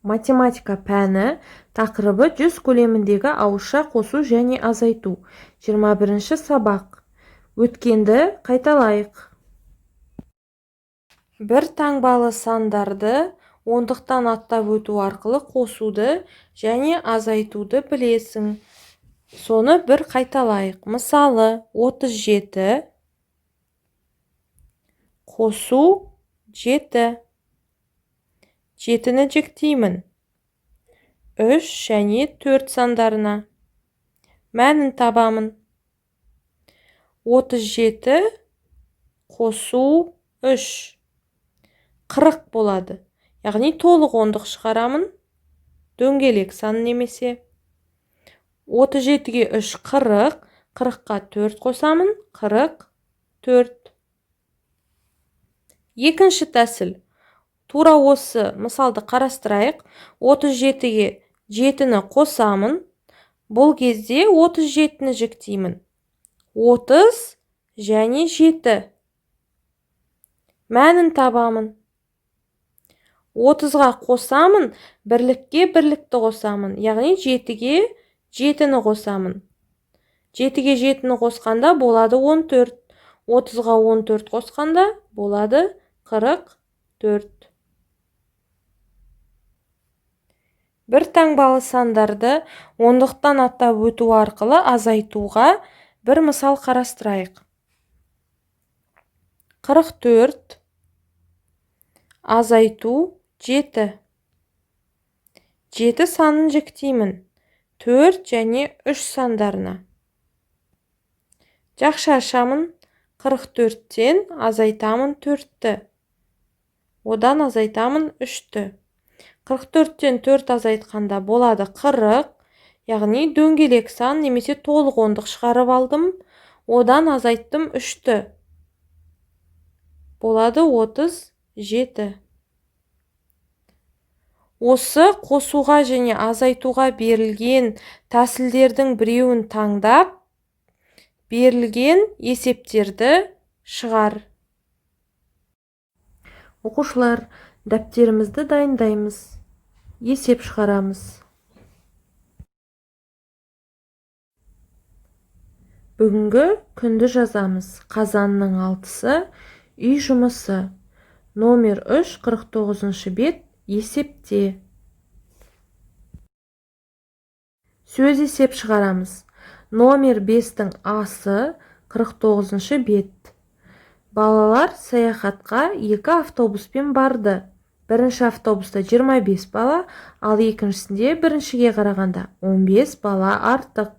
Математика пәні тақырыбы 100 көлеміндегі ауызша қосу және азайту. 21-ші сабақ. Өткенді қайталайық. Бір таңбалы сандарды ондықтан аттап өту арқылы қосуды және азайтуды білесің. Соны бір қайталайық. Мысалы, 37 қосу 7. 7-ні жіктеймін. 3 және 4 сандарына. Мәнін табамын. 37 қосу 3. 40 болады. Яғни толық ондық шығарамын. Дөңгелек сан немесе. 37-ге 3 40. 40-қа 4 қосамын. 44. Екінші тәсіл. Тура осы мысалды қарастырайық. 37-ге 7-ні қосамын. Бұл кезде 37-ні жіктеймін. 30 және 7. Мәнін табамын. 30-ға қосамын, бірлікке бірлікті қосамын. Яғни 7-ге 7-ні қосамын. 7-ге 7-ні қосқанда болады 14. 30-ға 14 қосқанда болады 44. Бір таңбалы сандарды ондықтан аттап өту арқылы азайтуға бір мысал қарастырайық. 44 азайту 7. 7 санын жіктеймін. 4 және 3 сандарына. Жақша ашамын. 44-тен азайтамын 4-ті. Одан азайтамын 3-ті. 44-тен 4 азайтқанда болады 40. Яғни дөңгелек сан немесе толық ондық шығарып алдым. Одан азайттым 3-ті. Болады 37. Осы қосуға және азайтуға берілген тәсілдердің біреуін таңдап, берілген есептерді шығар. Оқушылар, дәптерімізді дайындаймыз. Есеп шығарамыз. Бүгінгі күнді жазамыз. Қазанның 6-сы, үй жұмысы. Номер 3, 49-шы бет, есепте. Сөз есеп шығарамыз. Номер 5-тің асы, 49-шы бет. Балалар саяхатқа 2 автобуспен барды. Бірінші автобуста 25 бала, ал екіншісінде біріншіге қарағанда 15 бала артық.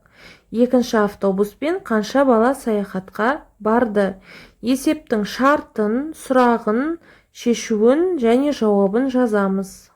Екінші автобуспен қанша бала саяхатқа барды? Есептің шартын, сұрағын, шешуін және жауабын жазамыз.